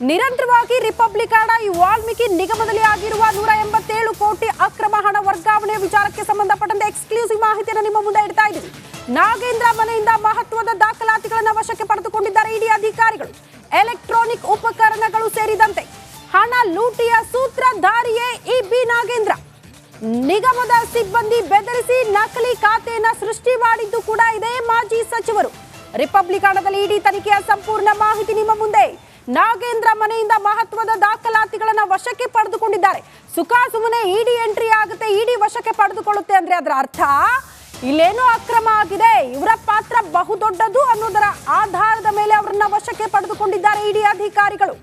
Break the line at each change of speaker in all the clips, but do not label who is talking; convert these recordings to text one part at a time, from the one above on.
ನಿರಂತರವಾಗಿ ರಿಪಬ್ಲಿಕ್ ಈ ವಾಲ್ಮೀಕಿ ನಿಗಮದಲ್ಲಿ ಆಗಿರುವ 187 ಕೋಟಿ ಅಕ್ರಮ ಹಣ ವರ್ಗಾವಣೆ ವಿಚಾರಕ್ಕೆ ಸಂಬಂಧಪಟ್ಟಂತೆ ಎಕ್ಸ್ಕ್ಲೂಸಿವ್ ಮಾಹಿತಿಯನ್ನು ನಿಮ್ಮ ಮುಂದೆ ಇಡ್ತಾ ಇದ್ದೀವಿ. ನಾಗೇಂದ್ರ ಮನೆಯಿಂದ ಮಹತ್ವದ ದಾಖಲಾತಿಗಳನ್ನು ವಶಕ್ಕೆ ಪಡೆದುಕೊಂಡಿದ್ದಾರೆ ಇಡಿ ಅಧಿಕಾರಿಗಳು. ಎಲೆಕ್ಟ್ರಾನಿಕ್ ಉಪಕರಣಗಳು ಸೇರಿದಂತೆ ಹಣ ಲೂಟಿಯ ಸೂತ್ರಧಾರಿಯೇ ಈ ಬಿ ನಾಗೇಂದ್ರ. ನಿಗಮದ ಸಿಬ್ಬಂದಿ ಬೆದರಿಸಿ ನಕಲಿ ಖಾತೆಯನ್ನ ಸೃಷ್ಟಿ ಮಾಡಿದ್ದು ಕೂಡ ಇದೇ ಮಾಜಿ ಸಚಿವರು. ರಿಪಬ್ಲಿಕ್ ಹಣದಲ್ಲಿ ಇಡಿ ತನಿಖೆಯ ಸಂಪೂರ್ಣ ಮಾಹಿತಿ ನಿಮ್ಮ ಮುಂದೆ. ನಾಗೇಂದ್ರ ಮನೆಯಿಂದ ಮಹತ್ವದ ದಾಖಲಾತಿಗಳನ್ನು ವಶಕ್ಕೆ ಪಡೆದುಕೊಂಡಿದ್ದಾರೆ. ಸುಮ್ಮನೆ ಇಡಿ ಎಂಟ್ರಿ ಆಗುತ್ತೆ, ಇಡಿ ವಶಕ್ಕೆ ಪಡೆದುಕೊಳ್ಳುತ್ತೆ ಅಂದ್ರೆ ಅದರ ಅರ್ಥ ಇಲ್ಲೇನೋ ಅಕ್ರಮ ಆಗಿದೆ, ಇವರ ಪಾತ್ರ ಬಹುದೊಡ್ಡದು ಅನ್ನೋದರ ಆಧಾರದ ಮೇಲೆ ಅವರನ್ನ ವಶಕ್ಕೆ ಪಡೆದುಕೊಂಡಿದ್ದಾರೆ ಇಡಿ ಅಧಿಕಾರಿಗಳು.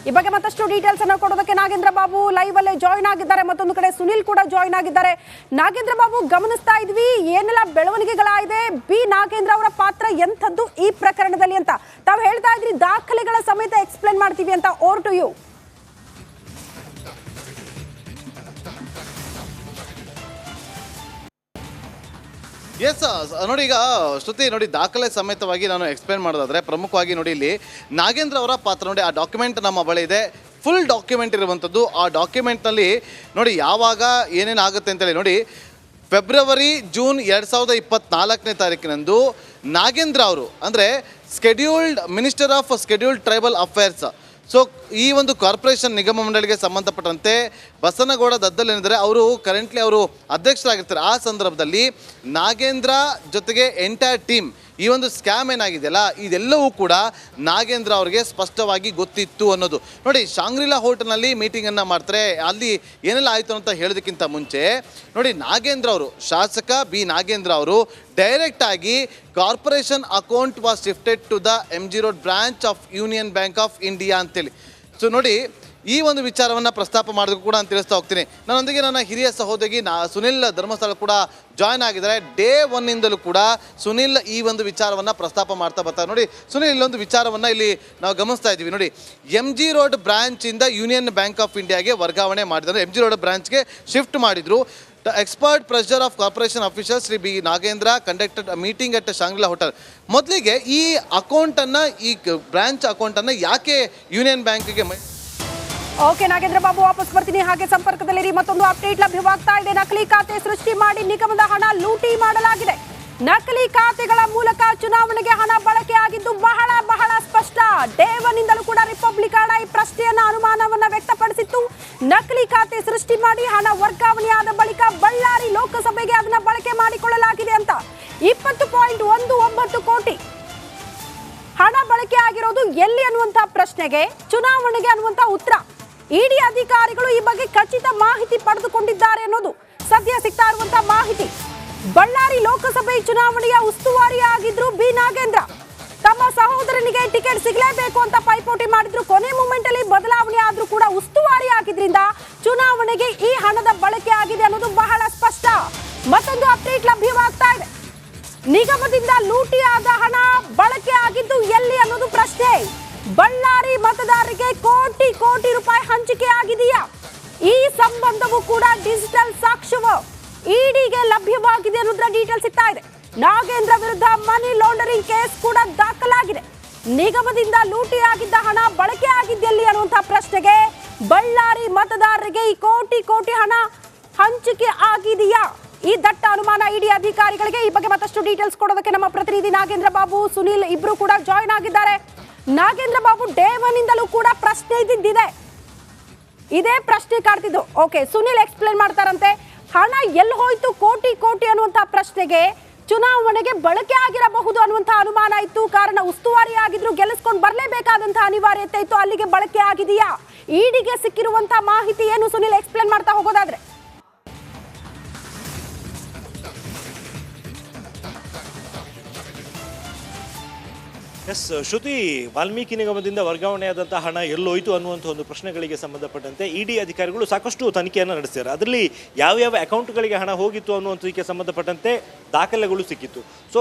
ಈ ಬಗ್ಗೆ ಮತ್ತಷ್ಟು ಡೀಟೇಲ್ಸ್ ಅನ್ನು ಕೊಡೋದಕ್ಕೆ ನಾಗೇಂದ್ರ ಬಾಬು ಲೈವ್ ಅಲ್ಲೇ ಜಾಯಿನ್ ಆಗಿದ್ದಾರೆ. ಮತ್ತೊಂದು ಕಡೆ ಸುನಿಲ್ ಕೂಡ ಜಾಯಿನ್ ಆಗಿದ್ದಾರೆ. ನಾಗೇಂದ್ರ ಬಾಬು, ಗಮನಿಸ್ತಾ ಇದ್ವಿ ಏನೆಲ್ಲ ಬೆಳವಣಿಗೆಗಳಾಗಿದೆ, ಬಿ ನಾಗೇಂದ್ರ ಅವರ ಪಾತ್ರ ಎಂಥದ್ದು ಈ ಪ್ರಕರಣದಲ್ಲಿ ಅಂತ ತಾವು ಹೇಳ್ತಾ ಇದ್ರಿ, ದಾಖಲೆಗಳ ಸಮೇತ ಎಕ್ಸ್ಪ್ಲೇನ್ ಮಾಡ್ತೀವಿ ಅಂತ. Over to you.
ಎಸ್ ನೋಡಿ, ಈಗ ಶ್ರುತಿ ನೋಡಿ, ದಾಖಲೆ ಸಮೇತವಾಗಿ ನಾನು ಎಕ್ಸ್ಪ್ಲೇನ್ ಮಾಡೋದಾದ್ರೆ ಪ್ರಮುಖವಾಗಿ ನೋಡಿ, ಇಲ್ಲಿ ನಾಗೇಂದ್ರ ಅವರ ಪಾತ್ರ ನೋಡಿ, ಆ ಡಾಕ್ಯುಮೆಂಟ್ ನಮ್ಮ ಬಳಿ ಇದೆ, ಫುಲ್ ಡಾಕ್ಯುಮೆಂಟ್ ಇರುವಂಥದ್ದು. ಆ ಡಾಕ್ಯುಮೆಂಟ್ನಲ್ಲಿ ನೋಡಿ ಯಾವಾಗ ಏನೇನು ಆಗುತ್ತೆ ಅಂತೇಳಿ ನೋಡಿ, ಫೆಬ್ರವರಿ ಜೂನ್ 2024ನೇ ತಾರೀಕಿನಂದು ನಾಗೇಂದ್ರ ಅವರು ಅಂದರೆ scheduled minister of scheduled tribal affairs, so ಈ ಒಂದು ಕಾರ್ಪೊರೇಷನ್ ನಿಗಮ ಮಂಡಳಿಗೆ ಸಂಬಂಧಪಟ್ಟಂತೆ ಬಸನಗೌಡ ದದ್ದಲ್ ಏನಿದ್ದಾರೆ ಅವರು ಕರೆಂಟ್ಲಿ ಅವರು ಅಧ್ಯಕ್ಷರಾಗಿರ್ತಾರೆ. ಆ ಸಂದರ್ಭದಲ್ಲಿ ನಾಗೇಂದ್ರ ಜೊತೆಗೆ ಎಂಟೈರ್ ಟೀಮ್ ಈ ಒಂದು ಸ್ಕ್ಯಾಮ್ ಏನಾಗಿದೆಯಲ್ಲ ಇದೆಲ್ಲವೂ ಕೂಡ ನಾಗೇಂದ್ರ ಅವರಿಗೆ ಸ್ಪಷ್ಟವಾಗಿ ಗೊತ್ತಿತ್ತು ಅನ್ನೋದು. ನೋಡಿ, ಶಾಂಗ್ರಿಲಾ ಹೋಟೆಲ್ನಲ್ಲಿ ಮೀಟಿಂಗನ್ನು ಮಾಡ್ತಾರೆ. ಅಲ್ಲಿ ಏನೆಲ್ಲ ಆಯಿತು ಅಂತ ಹೇಳೋದಕ್ಕಿಂತ ಮುಂಚೆ ನೋಡಿ, ನಾಗೇಂದ್ರ ಅವರು, ಶಾಸಕ ಬಿ ನಾಗೇಂದ್ರ ಅವರು ಡೈರೆಕ್ಟಾಗಿ corporation account was shifted to the MG Road branch of Union bank of India ಅಂತೇಳಿ. ಸೊ ನೋಡಿ, ಈ ಒಂದು ವಿಚಾರವನ್ನು ಪ್ರಸ್ತಾಪ ಮಾಡೋದಕ್ಕೂ ಕೂಡ ನಾನು ತಿಳಿಸ್ತಾ ಹೋಗ್ತೀನಿ. ನನ್ನೊಂದಿಗೆ ನನ್ನ ಹಿರಿಯ ಸಹೋದರಿ ಸುನಿಲ್ ಧರ್ಮಸ್ಥಳ ಕೂಡ ಜಾಯ್ನ್ ಆಗಿದ್ದಾರೆ. ಡೇ ಒನ್ನಿಂದಲೂ ಕೂಡ ಸುನಿಲ್ ಈ ಒಂದು ವಿಚಾರವನ್ನು ಪ್ರಸ್ತಾಪ ಮಾಡ್ತಾ ಬರ್ತಾರೆ. ನೋಡಿ ಸುನಿಲ್, ಇಲ್ಲೊಂದು ವಿಚಾರವನ್ನು ಇಲ್ಲಿ ನಾವು ಗಮನಿಸ್ತಾ ಇದ್ದೀವಿ. ನೋಡಿ, MG Road ಬ್ರಾಂಚಿಂದ ಯೂನಿಯನ್ ಬ್ಯಾಂಕ್ ಆಫ್ ಇಂಡಿಯಾಗೆ ವರ್ಗಾವಣೆ ಮಾಡಿದ್ರು, MG Road ಬ್ರಾಂಚ್ಗೆ ಶಿಫ್ಟ್ ಮಾಡಿದ್ರು. The expert pressure of corporation officials Shri B Nagendra conducted meeting at Shangri-La hotel. ಮೊದಲಿಗೆ ಈ ಅಕೌಂಟನ್ನು, ಈ ಬ್ರಾಂಚ್ ಅಕೌಂಟನ್ನು ಯಾಕೆ ಯೂನಿಯನ್ ಬ್ಯಾಂಕ್ಗೆ
ಓಕೆ ನಾಗೇಂದ್ರ ಬಾಬು, ವಾಪಸ್ ಬರ್ತೀನಿ, ಹಾಗೆ ಸಂಪರ್ಕದಲ್ಲಿರಿ. ಮತ್ತೊಂದು ಅಪ್ಡೇಟ್ ಲಭ್ಯವಾಗ್ತಾ ಇದೆ. ನಕಲಿ ಖಾತೆ ಸೃಷ್ಟಿ ಮಾಡಿ ನಿಗಮದ ಹಣ ಲೂಟಿ ಮಾಡಲಾಗಿದೆ. ನಕಲಿ ಖಾತೆಗಳ ಮೂಲಕ ಚುನಾವಣೆಗೆ ಹಣ ಬಳಕೆ ಆಗಿದ್ದು ಬಹಳ ಬಹಳ ಸ್ಪಷ್ಟ. ಡೇ ಒನ್ನಿಂದಲೂ ಕೂಡ ರಿಪಬ್ಲಿಕ್ ಈ ಪ್ರಶ್ನೆಯನ್ನ ಅನುಮಾನವನ್ನ ವ್ಯಕ್ತಪಡಿಸಿತ್ತು. ನಕಲಿ ಖಾತೆ ಸೃಷ್ಟಿ ಮಾಡಿ ಹಣ ವರ್ಗಾವಣೆಯಾದ ಬಳಿಕ ಬಳ್ಳಾರಿ ಲೋಕಸಭೆಗೆ ಅದನ್ನ ಬಳಕೆ ಮಾಡಿಕೊಳ್ಳಲಾಗಿದೆ ಅಂತ 20.19 ಕೋಟಿ ಹಣ ಬಳಕೆ ಆಗಿರೋದು ಎಲ್ಲಿ ಅನ್ನುವಂತ ಪ್ರಶ್ನೆಗೆ ಚುನಾವಣೆಗೆ ಅನ್ನುವಂತ ಉತ್ತರ. ಇಡಿ ಅಧಿಕಾರಿಗಳು ಈ ಬಗ್ಗೆ ಖಚಿತ ಮಾಹಿತಿ ಪಡೆದುಕೊಂಡಿದ್ದಾರೆ ಅನ್ನೋದು ಸದ್ಯ ಸಿಗ್ತಾ ಇರುವಂತಹ ಮಾಹಿತಿ. ಬಳ್ಳಾರಿ ಲೋಕಸಭೆ ಚುನಾವಣೆಯ ಉಸ್ತುವಾರಿ ಆಗಿದ್ರು ಬಿ ನಾಗೇಂದ್ರ. ತಮ್ಮ ಸಹೋದರನಿಗೆ ಟಿಕೆಟ್ ಸಿಗಲೇಬೇಕು ಅಂತ ಪೈಪೋಟಿ ಮಾಡಿದ್ರು. ಕೊನೆ ಮೂಮೆಂಟ್ ಅಲ್ಲಿ ಬದಲಾವಣೆ ಆದ್ರೂ ಕೂಡ ಉಸ್ತುವಾರಿ ಆಗಿದ್ರಿಂದ ಚುನಾವಣೆಗೆ ಈ ಹಣದ ಬಳಕೆ ಆಗಿದೆ ಅನ್ನೋದು ಬಹಳ ಸ್ಪಷ್ಟ. ಮತ್ತೊಂದು ಅಪ್ಡೇಟ್ ಲಭ್ಯವಾಗ್ತಾ ಇದೆ. ನಿಗಮದಿಂದ ಲೂಟಿಯಾದ ಹಣ ಬಳಕೆ ಆಗಿದ್ದು ಎಲ್ಲಿ ಅನ್ನೋದು ಪ್ರಶ್ನೆ. ಬಳ್ಳಾರಿ ಮತದಾರರಿಗೆ ಕೋಟಿ ಕೋಟಿ ರೂಪಾಯಿ ಹಂಚಿಕೆ ಆಗಿದೆಯಾ? ಈ ಸಂಬಂಧವೂ ಕೂಡ ಡಿಜಿಟಲ್ ಸಾಕ್ಷ್ಯವು ಇಡಿಗೆ ಲಭ್ಯವಾಗಿದೆ ಅನ್ನೋದ್ರ ಡೀಟೇಲ್ ಸಿಗ್ತಾ ಇದೆ. ನಾಗೇಂದ್ರ ವಿರುದ್ಧ ಮನಿ ಲಾಂಡರಿಂಗ್ ಕೇಸ್ ಕೂಡ ದಾಖಲಾಗಿದೆ. ನಿಗಮದಿಂದ ಲೂಟಿಯಾಗಿದ್ದ ಹಣ ಬಳಕೆ ಆಗಿದ್ದೆಲ್ಲಿ ಅನ್ನುವಂತಹ ಪ್ರಶ್ನೆಗೆ ಬಳ್ಳಾರಿ ಮತದಾರರಿಗೆ ಈ ಕೋಟಿ ಕೋಟಿ ಹಣ ಹಂಚಿಕೆ ಆಗಿದೆಯಾ? ಈ ದಟ್ಟ ಅನುಮಾನ ಇಡಿ ಅಧಿಕಾರಿಗಳಿಗೆ. ಈ ಬಗ್ಗೆ ಮತ್ತಷ್ಟು ಡೀಟೇಲ್ಸ್ ಕೊಡೋದಕ್ಕೆ ನಮ್ಮ ಪ್ರತಿನಿಧಿ ನಾಗೇಂದ್ರ ಬಾಬು, ಸುನಿಲ್ ಇಬ್ರು ಕೂಡ ಜಾಯಿನ್ ಆಗಿದ್ದಾರೆ. ನಾಗೇಂದ್ರ ಬಾಬು, ಡೇ ಒನ್ನಿಂದಲೂ ಕೂಡ ಪ್ರಶ್ನೆ ಇದ್ದಿದೆ, ಇದೇ ಪ್ರಶ್ನೆ ಕಾಡ್ತಿದ್ದು. ಓಕೆ, ಸುನಿಲ್ ಎಕ್ಸ್ಪ್ಲೇನ್ ಮಾಡ್ತಾರಂತೆ. ಹಣ ಎಲ್ಲಿ ಹೋಯ್ತು ಕೋಟಿ ಕೋಟಿ ಅನ್ನುವಂತಹ ಪ್ರಶ್ನೆಗೆ ಚುನಾವಣೆಗೆ ಬಳಕೆ ಆಗಿರಬಹುದು ಅನ್ನುವಂತಹ ಅನುಮಾನ ಇತ್ತು. ಕಾರಣ ಉಸ್ತುವಾರಿ ಆಗಿದ್ರು, ಗೆಲ್ಲಿಸ್ಕೊಂಡು ಬರಲೇಬೇಕಾದಂತಹ ಅನಿವಾರ್ಯತೆ ಇತ್ತು. ಅಲ್ಲಿಗೆ ಬಳಕೆ ಆಗಿದೆಯಾ? ಇಡಿಗೆ ಸಿಕ್ಕಿರುವಂತಹ ಮಾಹಿತಿ ಏನು? ಸುನಿಲ್ ಎಕ್ಸ್ಪ್ಲೇನ್ ಮಾಡ್ತಾ ಹೋಗೋದಾದ್ರೆ.
ಎಸ್ ಶ್ರುತಿ, ವಾಲ್ಮೀಕಿ ನಿಗಮದಿಂದ ವರ್ಗಾವಣೆಯಾದಂಥ ಹಣ ಎಲ್ಲೋಯ್ತು ಅನ್ನುವಂಥ ಒಂದು ಪ್ರಶ್ನೆಗಳಿಗೆ ಸಂಬಂಧಪಟ್ಟಂತೆ ಇಡಿ ಅಧಿಕಾರಿಗಳು ಸಾಕಷ್ಟು ತನಿಖೆಯನ್ನು ನಡೆಸಿದ್ದಾರೆ. ಅದರಲ್ಲಿ ಯಾವ್ಯಾವ ಅಕೌಂಟ್ಗಳಿಗೆ ಹಣ ಹೋಗಿತ್ತು ಅನ್ನುವಂಥದಕ್ಕೆ ಸಂಬಂಧಪಟ್ಟಂತೆ ದಾಖಲೆಗಳು ಸಿಕ್ಕಿತ್ತು. ಸೊ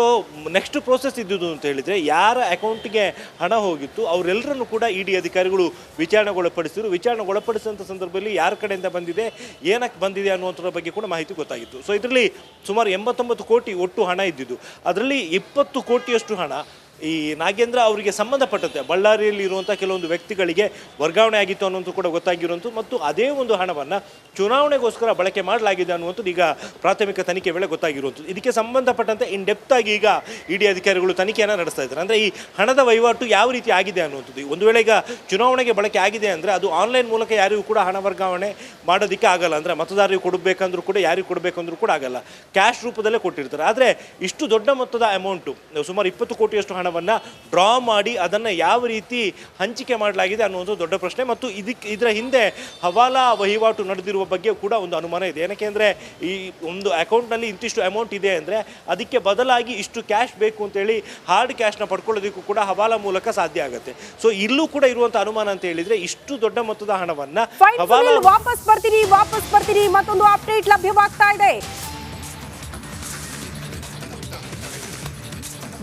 ನೆಕ್ಸ್ಟ್ ಪ್ರೋಸೆಸ್ ಇದ್ದುದು ಅಂತ ಹೇಳಿದರೆ, ಯಾರ ಅಕೌಂಟ್ಗೆ ಹಣ ಹೋಗಿತ್ತು ಅವರೆಲ್ಲರನ್ನು ಕೂಡ ಇಡಿ ಅಧಿಕಾರಿಗಳು ವಿಚಾರಣೆಗೊಳಪಡಿಸಿದರು. ವಿಚಾರಣೆಗೊಳಪಡಿಸಿದಂಥ ಸಂದರ್ಭದಲ್ಲಿ ಯಾರ ಕಡೆಯಿಂದ ಬಂದಿದೆ, ಏನಕ್ಕೆ ಬಂದಿದೆ ಅನ್ನುವಂಥದ್ರ ಬಗ್ಗೆ ಕೂಡ ಮಾಹಿತಿ ಗೊತ್ತಾಗಿತ್ತು. ಸೊ ಇದರಲ್ಲಿ ಸುಮಾರು 89 ಕೋಟಿ ಒಟ್ಟು ಹಣ ಇದ್ದಿದ್ದು. ಅದರಲ್ಲಿ 20 ಕೋಟಿಯಷ್ಟು ಹಣ ಈ ನಾಗೇಂದ್ರ ಅವರಿಗೆ ಸಂಬಂಧಪಟ್ಟಂತೆ ಬಳ್ಳಾರಿಯಲ್ಲಿ ಇರುವಂಥ ಕೆಲವೊಂದು ವ್ಯಕ್ತಿಗಳಿಗೆ ವರ್ಗಾವಣೆ ಆಗಿತ್ತು ಅನ್ನೋದು ಕೂಡ ಗೊತ್ತಾಗಿರುವಂಥದ್ದು ಮತ್ತು ಅದೇ ಒಂದು ಹಣವನ್ನು ಚುನಾವಣೆಗೋಸ್ಕರ ಬಳಕೆ ಮಾಡಲಾಗಿದೆ ಅನ್ನುವಂಥದ್ದು ಈಗ ಪ್ರಾಥಮಿಕ ತನಿಖೆ ವೇಳೆ ಗೊತ್ತಾಗಿರುವಂಥದ್ದು. ಇದಕ್ಕೆ ಸಂಬಂಧಪಟ್ಟಂತೆ ಇನ್ ಡೆಪ್ತ್ ಆಗಿ ಈಗ ಇಡಿ ಅಧಿಕಾರಿಗಳು ತನಿಖೆಯನ್ನು ನಡೆಸ್ತಾ ಇದ್ದಾರೆ. ಅಂದರೆ ಈ ಹಣದ ವಹಿವಾಟು ಯಾವ ರೀತಿ ಆಗಿದೆ ಅನ್ನುವಂಥದ್ದು. ಒಂದು ವೇಳೆ ಈಗ ಚುನಾವಣೆಗೆ ಬಳಕೆ ಆಗಿದೆ ಅಂದರೆ ಅದು ಆನ್ಲೈನ್ ಮೂಲಕ ಯಾರಿಗೂ ಕೂಡ ಹಣ ವರ್ಗಾವಣೆ ಮಾಡೋದಕ್ಕೆ ಆಗಲ್ಲ. ಅಂದರೆ ಮತದಾರರಿಗೆ ಕೊಡಬೇಕಂದ್ರೂ ಕೂಡ ಯಾರಿಗೆ ಕೊಡಬೇಕಂದ್ರೂ ಕೂಡ ಆಗಲ್ಲ, ಕ್ಯಾಶ್ ರೂಪದಲ್ಲೇ ಕೊಟ್ಟಿರ್ತಾರೆ. ಆದರೆ ಇಷ್ಟು ದೊಡ್ಡ ಮೊತ್ತದ ಅಮೌಂಟು ಸುಮಾರು 20 ಕೋಟಿಯಷ್ಟು ಹಣವನ್ನು ಡ್ರಾ ಮಾಡಿ ಅದನ್ನು ಯಾವ ರೀತಿ ಹಂಚಿಕೆ ಮಾಡಲಾಗಿದೆ ಅನ್ನುವಂಥ ದೊಡ್ಡ ಪ್ರಶ್ನೆ. ಮತ್ತು ಇದರ ಹಿಂದೆ ಹವಾಲಾ ವಹಿವಾಟು ನಡೆದಿರುವ ಬಗ್ಗೆ ಕೂಡ ಒಂದು ಅನುಮಾನ ಇದೆ. ಏನಕ್ಕೆ ಅಂದರೆ ಈ ಒಂದು ಅಕೌಂಟ್ನಲ್ಲಿ ಇಂತಿಷ್ಟು ಅಮೌಂಟ್ ಇದೆ ಅಂದರೆ ಅದಕ್ಕೆ ಬದಲಾಗಿ ಇಷ್ಟು ಕ್ಯಾಶ್ ಬೇಕು ಅಂತೇಳಿ ಹಾರ್ಡ್ ಕ್ಯಾಶ್ನ ಪಡ್ಕೊಳ್ಳೋದಕ್ಕೂ ಕೂಡ ಹವಾಲಾ ಮೂಲಕ ಸಾಧ್ಯ ಆಗುತ್ತೆ. ಸೊ ಇಲ್ಲೂ ಕೂಡ ಇರುವಂಥ ಅನುಮಾನ ಅಂತ ಹೇಳಿದರೆ ಇಷ್ಟು ದೊಡ್ಡ ಮೊತ್ತದ ಹಣವನ್ನು
ವಾಪಸ್ ಬರ್ತೀನಿ ಮತ್ತೊಂದು ಅಪ್ಡೇಟ್ ಲಭ್ಯವಾಗ್ತಾ ಇದೆ.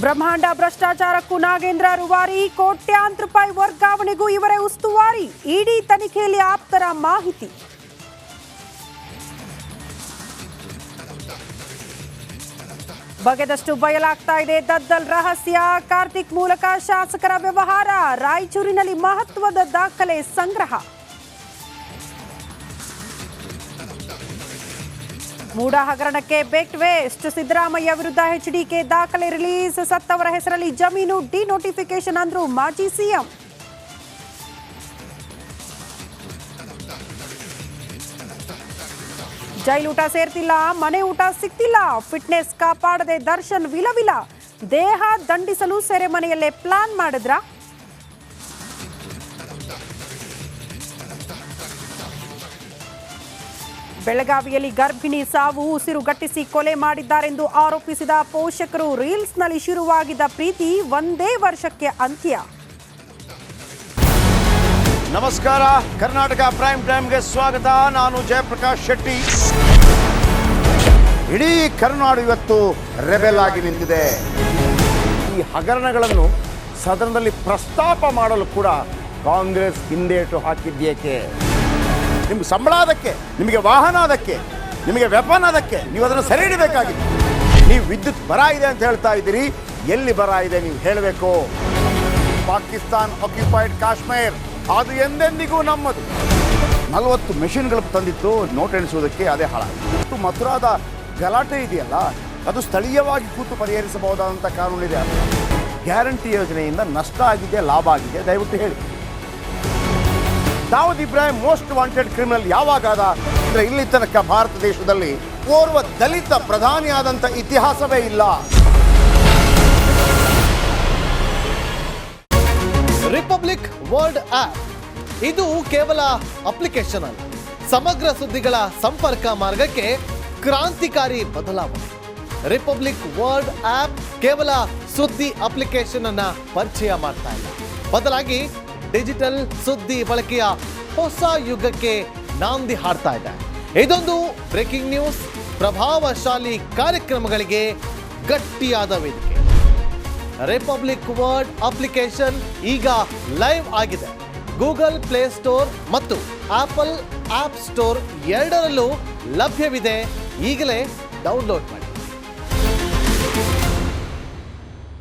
ಬ್ರಹ್ಮಾಂಡ ಭ್ರಷ್ಟಾಚಾರಕ್ಕೂ ನಾಗೇಂದ್ರ ರೂವಾರಿ, ಕೋಟ್ಯಾಂತರ ರೂಪಾಯಿ ವರ್ಗಾವಣೆಗೂ ಇವರೇ ಉಸ್ತುವಾರಿ. ಇಡಿ ತನಿಖೆಯಲ್ಲಿ ಆಪ್ತರ ಮಾಹಿತಿ. ಬಗೆದಷ್ಟು ಬಯಲಾಗ್ತಾ ಇದೆ ದದ್ದಲ್ ರಹಸ್ಯ. ಕಾರ್ತಿಕ್ ಮೂಲಕ ಶಾಸಕರ ವ್ಯವಹಾರ, ರಾಯಚೂರಿನಲ್ಲಿ ಮಹತ್ವದ ದಾಖಲೆ ಸಂಗ್ರಹ. ಮೂಡ ಹಗರಣಕ್ಕೆ ಬೆಟ್ ವೇಸ್ಟ್, ಸಿದ್ದರಾಮಯ್ಯ ವಿರುದ್ಧ ಎಚ್ಡಿಕೆ ದಾಖಲೆ ರಿಲೀಸ್. ಸತ್ತವರ ಹೆಸರಲ್ಲಿ ಜಮೀನು ಡಿನೋಟಿಫಿಕೇಶನ್ ಅಂದ್ರು ಮಾಜಿ ಸಿಎಂ. ಜೈಲೂಟ ಸೇರ್ತಿಲ್ಲ, ಮನೆ ಊಟ ಸಿಗ್ತಿಲ್ಲ, ಫಿಟ್ನೆಸ್ ಕಾಪಾಡದೆ ದರ್ಶನ್ ವಿಲವಿಲ. ದೇಹ ದಂಡಿಸಲು ಸೆರೆಮನೆಯಲ್ಲೇ ಪ್ಲಾನ್ ಮಾಡಿದ್ರ? ಬೆಳಗಾವಿಯಲ್ಲಿ ಗರ್ಭಿಣಿ ಸಾವು, ಉಸಿರುಗಟ್ಟಿಸಿ ಕೊಲೆ ಮಾಡಿದ್ದಾರೆಂದು ಆರೋಪಿಸಿದ ಪೋಷಕರು. ರೀಲ್ಸ್ನಲ್ಲಿ ಶುರುವಾಗಿದ್ದ ಪ್ರೀತಿ ಒಂದೇ ವರ್ಷಕ್ಕೆ ಅಂತ್ಯ.
ನಮಸ್ಕಾರ, ಕರ್ನಾಟಕ ಪ್ರೈಮ್ ಟೈಮ್ಗೆ ಸ್ವಾಗತ. ನಾನು ಜಯಪ್ರಕಾಶ್ ಶೆಟ್ಟಿ. ಇಡೀ ಕರ್ನಾಡು ಇವತ್ತು ರೆಬೆಲ್ ಆಗಿ ನಿಂತಿದೆ. ಈ ಹಗರಣಗಳನ್ನು ಸದನದಲ್ಲಿ ಪ್ರಸ್ತಾಪ ಮಾಡಲು ಕೂಡ ಕಾಂಗ್ರೆಸ್ ಹಿಂದೇಟು ಹಾಕಿದ್ದೇಕೆ? ನಿಮ್ಗೆ ಸಂಬಳ ಅದಕ್ಕೆ, ನಿಮಗೆ ವಾಹನ ಅದಕ್ಕೆ, ನಿಮಗೆ ವೆಪನ್ ಅದಕ್ಕೆ, ನೀವು ಅದನ್ನು ಸೆರೆ ಹಿಡಿಬೇಕಾಗಿತ್ತು. ನೀವು ವಿದ್ಯುತ್ ಬರ ಇದೆ ಅಂತ ಹೇಳ್ತಾ ಇದ್ದೀರಿ, ಎಲ್ಲಿ ಬರ ಇದೆ ನೀವು ಹೇಳಬೇಕು. ಪಾಕಿಸ್ತಾನ್ ಆಕ್ಯುಪೈಡ್ ಕಾಶ್ಮೀರ್ ಅದು ಎಂದೆಂದಿಗೂ ನಮ್ಮದು. 40 ಮೆಷಿನ್ಗಳು ತಂದಿತ್ತು ನೋಟ್ ಎಣಿಸುವುದಕ್ಕೆ, ಅದೇ ಹಾಳಾಯಿತು. ಮಥುರಾದ ಗಲಾಟೆ ಇದೆಯಲ್ಲ, ಅದು ಸ್ಥಳೀಯವಾಗಿ ಕೂತು ಪರಿಹರಿಸಬಹುದಾದಂಥ ಕಾನೂನಿದೆ. ಗ್ಯಾರಂಟಿ ಯೋಜನೆಯಿಂದ ನಷ್ಟ ಆಗಿದೆ, ಲಾಭ ಆಗಿದೆ, ದಯವಿಟ್ಟು ಹೇಳಿ. Dawood Ibrahim most wanted criminal ಯಾವಾಗಾದ ಅಂದರೆ ಇಲ್ಲಿ ತನಕ ಭಾರತ ದೇಶದಲ್ಲಿ ಓರ್ವ ದಲಿತ ಪ್ರಧಾನಿಯಾದಂಥ ಇತಿಹಾಸವೇ ಇಲ್ಲ.
ರಿಪಬ್ಲಿಕ್ ವರ್ಲ್ಡ್ ಆಪ್ ಇದು ಕೇವಲ ಅಪ್ಲಿಕೇಶನ್ ಅಲ್ಲ, ಸಮಗ್ರ ಸುದ್ದಿಗಳ ಸಂಪರ್ಕ ಮಾರ್ಗಕ್ಕೆ ಕ್ರಾಂತಿಕಾರಿ ಬದಲಾವಣೆ. ರಿಪಬ್ಲಿಕ್ ವರ್ಲ್ಡ್ ಆಪ್ ಕೇವಲ ಸುದ್ದಿ ಅಪ್ಲಿಕೇಶನ್ ಅನ್ನ ಪರಿಚಯ ಮಾಡ್ತಾ ಇಲ್ಲ, ಬದಲಾಗಿ ಡಿಜಿಟಲ್ ಸುದ್ದಿ ಬಳಕೆಯ ಹೊಸ ಯುಗಕ್ಕೆ ನಾಂದಿ ಹಾಡ್ತಾ ಇದೆ. ಇದೊಂದು ಬ್ರೇಕಿಂಗ್ ನ್ಯೂಸ್, ಪ್ರಭಾವಶಾಲಿ ಕಾರ್ಯಕ್ರಮಗಳಿಗೆ ಗಟ್ಟಿಯಾದ ವೇದಿಕೆ. ರಿಪಬ್ಲಿಕ್ ವರ್ಲ್ಡ್ ಅಪ್ಲಿಕೇಶನ್ ಈಗ ಲೈವ್ ಆಗಿದೆ. ಗೂಗಲ್ ಪ್ಲೇ ಸ್ಟೋರ್ ಮತ್ತು ಆಪಲ್ ಆಪ್ ಸ್ಟೋರ್ ಎರಡರಲ್ಲೂ ಲಭ್ಯವಿದೆ. ಈಗಲೇ ಡೌನ್ಲೋಡ್ ಮಾಡಿ.